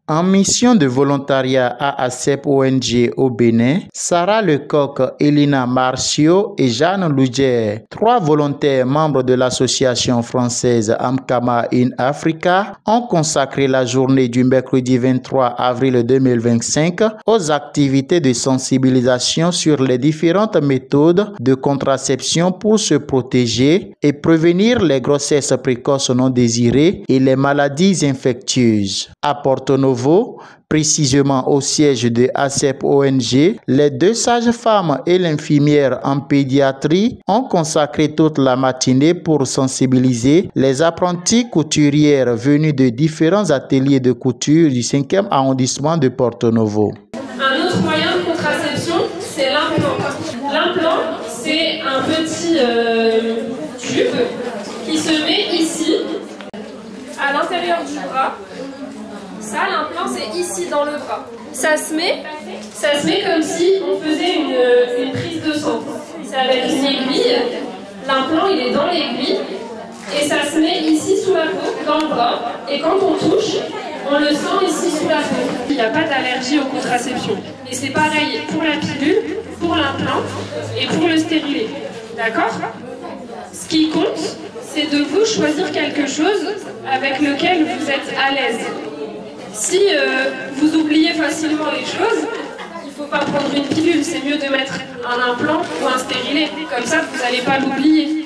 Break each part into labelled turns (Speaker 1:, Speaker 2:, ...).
Speaker 1: En mission de volontariat à ACEP ONG au Bénin, Sarah Lecoq, Elina Marcio et Jeanne Loudier, 3 volontaires membres de l'association française Amkama in Africa, ont consacré la journée du mercredi 23 avril 2025 aux activités de sensibilisation sur les différentes méthodes de contraception pour se protéger et prévenir les grossesses précoces non désirées et les maladies infectieuses. À Porto Novo, précisément au siège de ACEP ONG, les 2 sages-femmes et l'infirmière en pédiatrie ont consacré toute la matinée pour sensibiliser les apprentis couturières venus de différents ateliers de couture du 5e arrondissement de Porto Novo.
Speaker 2: Un autre moyen de contraception, c'est l'implant. L'implant, c'est un petit tube qui se met ici, à l'intérieur du bras. Ça, l'implant, c'est ici dans le bras. Ça se met comme si on faisait une prise de sang. C'est avec une aiguille. L'implant, il est dans l'aiguille. Et ça se met ici sous la peau, dans le bras. Et quand on touche, on le sent ici sous la peau. Il n'y a pas d'allergie aux contraceptions. Et c'est pareil pour la pilule, pour l'implant et pour le stérilet. D'accord ? Ce qui compte, c'est de vous choisir quelque chose avec lequel vous êtes à l'aise. Si vous oubliez facilement les choses, il ne faut pas prendre une pilule, c'est mieux de mettre un implant ou un stérilet, comme ça vous n'allez pas l'oublier.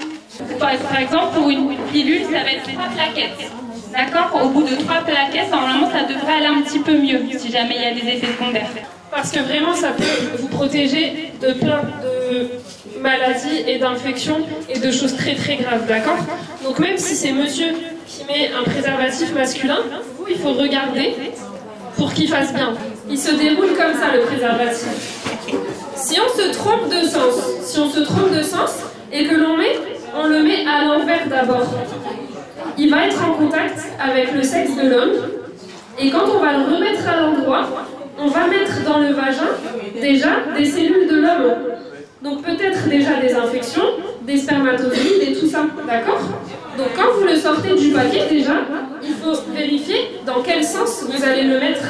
Speaker 2: Par exemple, pour une pilule, ça va être 3 plaquettes. D'accord ? Au bout de 3 plaquettes, normalement ça devrait aller un petit peu mieux, si jamais il y a des effets secondaires. Parce que vraiment, ça peut vous protéger de plein de maladies et d'infections et de choses très très graves, d'accord ? Donc même si c'est monsieur qui met un préservatif masculin, vous, il faut regarder pour qu'il fasse bien. Il se déroule comme ça, le préservatif. Si on se trompe de sens, et que on le met à l'envers d'abord, il va être en contact avec le sexe de l'homme, et quand on va le remettre à l'endroit, on va mettre dans le vagin déjà des cellules de l'homme. Donc peut-être déjà des infections, des spermatozoïdes et tout ça, d'accord ? Donc quand vous le sortez du paquet déjà, il faut vérifier dans quel sens vous allez le mettre.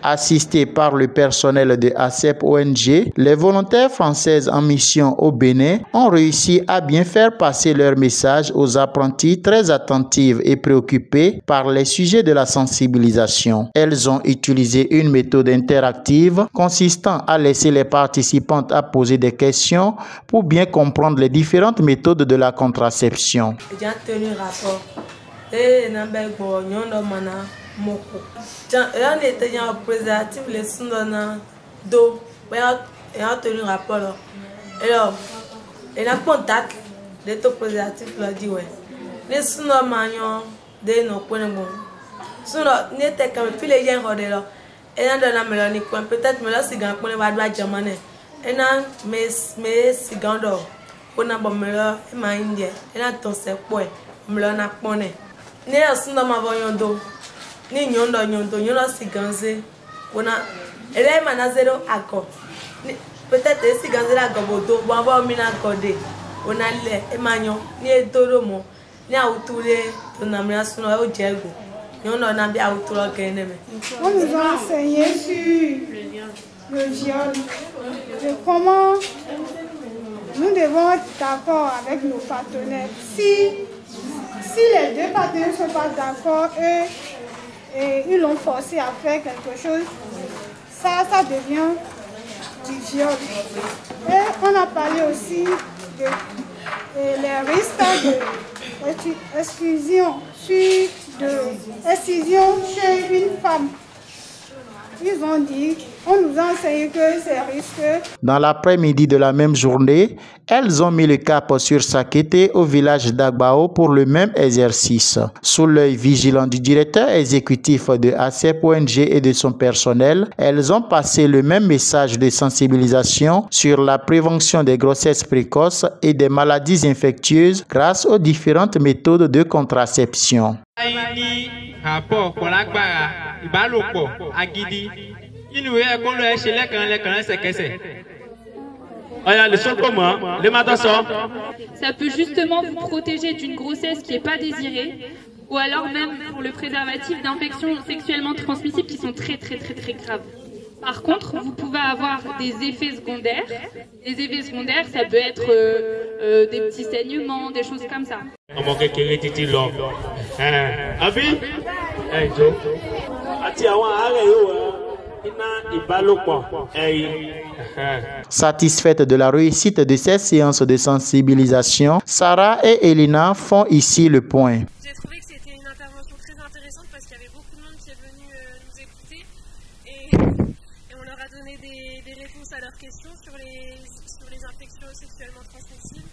Speaker 1: Assistés par le personnel de ACEP ONG, les volontaires françaises en mission au Bénin ont réussi à bien faire passer leur message aux apprentis très attentives et préoccupés par les sujets de la sensibilisation. Elles ont utilisé une méthode interactive consistant à laisser les participantes à poser des questions pour bien comprendre les différentes méthodes de la contraception.
Speaker 3: J'ai tenu rapport. Moko. J'en étais en préservatif les sundana do. J'ai tenu rapport. Alors, il a contact de ton préservatif là dit ouais. Les sundana manion de nos points bon. Sundana n'était qu'un filet bien rodé là. Et dans la mélanie quoi peut-être mais là c'est grand pour les vadouas jamanais. Et dans mes cigando. On a bon mélanie ma indien. Et dans ton c'est quoi? Mélanie a poné. Né à sundana voyons do. Ni nyondo si ganze ona ele mana zero ako peut-être si ganze la gobodo bon ba mi na gode ona le e manyo ni edoro mo ni awutule to na mi asuno o jego nyondo na bi awutulo keneme.
Speaker 4: On nous a enseigné sur le viol, de comment nous devons être d'accord avec nos partenaires. Si les 2 partenaires ne sont pas d'accord et ils l'ont forcé à faire quelque chose, ça devient du viol. Et on a parlé aussi les risques d'exclusion chez une femme. Ils ont dit, on nous a enseigné que c'est risqué.
Speaker 1: Dans l'après-midi de la même journée, elles ont mis le cap sur Sakété au village d'Agbao pour le même exercice. Sous l'œil vigilant du directeur exécutif de ACEP ONG et de son personnel, elles ont passé le même message de sensibilisation sur la prévention des grossesses précoces et des maladies infectieuses grâce aux différentes méthodes de contraception.
Speaker 5: Rapport pour l'agbára ìbálòpọ̀ agídí inú ẹ̀ kó lọ ẹ̀ ṣe lẹ́kàn-án ṣẹ̀kẹ̀ṣẹ̀
Speaker 6: Ça peut justement vous protéger d'une grossesse qui n'est pas désirée, ou alors même pour le préservatif d'infections sexuellement transmissibles qui sont très graves. Par contre, vous pouvez avoir des effets secondaires. Les effets secondaires, ça peut être des petits saignements, des choses comme ça.
Speaker 1: Satisfaites de la réussite de ces séances de sensibilisation, Sarah et Elina font ici le point.
Speaker 2: J'ai trouvé que c'était une intervention très intéressante parce qu'il y avait beaucoup de monde qui est venu nous écouter et on leur a donné des réponses à leurs questions sur les infections sexuellement transmissibles,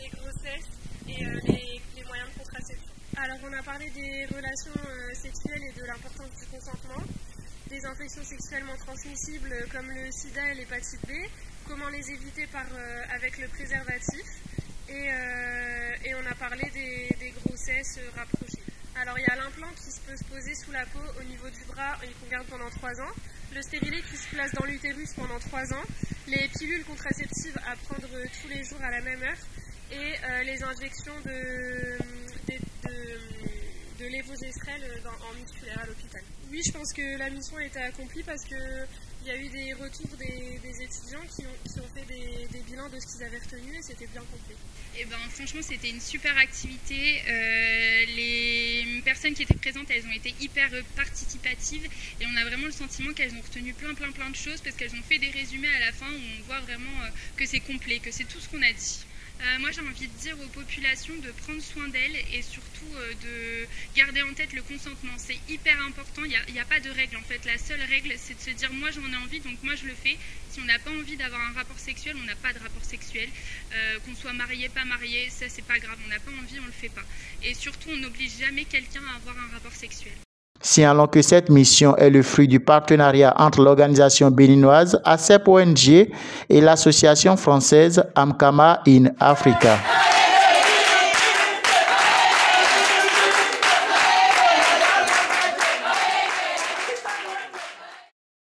Speaker 2: les grossesses et les moyens de contraception. Alors on a parlé des relations sexuelles et de l'importance du consentement, des infections sexuellement transmissibles comme le sida et l'hépatite B, comment les éviter avec le préservatif et on a parlé des grossesses rapprochées. Alors il y a l'implant qui peut se poser sous la peau au niveau du bras et qu'on garde pendant 3 ans, le stérilet qui se place dans l'utérus pendant 3 ans, les pilules contraceptives à prendre tous les jours à la même heure et les injections de lévogestrel en musculaire à l'hôpital. Oui, je pense que la mission a été accomplie parce qu'il y a eu des retours des étudiants qui ont fait des bilans de ce qu'ils avaient retenu et c'était bien complet.
Speaker 6: Et ben, franchement, c'était une super activité. Les personnes qui étaient présentes, elles ont été hyper participatives et on a vraiment le sentiment qu'elles ont retenu plein de choses parce qu'elles ont fait des résumés à la fin où on voit vraiment que c'est complet, que c'est tout ce qu'on a dit. Moi j'ai envie de dire aux populations de prendre soin d'elles et surtout de garder en tête le consentement. C'est hyper important, il n'y a pas de règle en fait. La seule règle c'est de se dire moi j'en ai envie donc moi je le fais. Si on n'a pas envie d'avoir un rapport sexuel, on n'a pas de rapport sexuel. Qu'on soit marié, pas marié, ça c'est pas grave, on n'a pas envie, on le fait pas. Et surtout on n'oblige jamais quelqu'un à avoir un rapport sexuel.
Speaker 1: Signalons que cette mission est le fruit du partenariat entre l'organisation béninoise ACEP ONG et l'association française Amkama in Africa.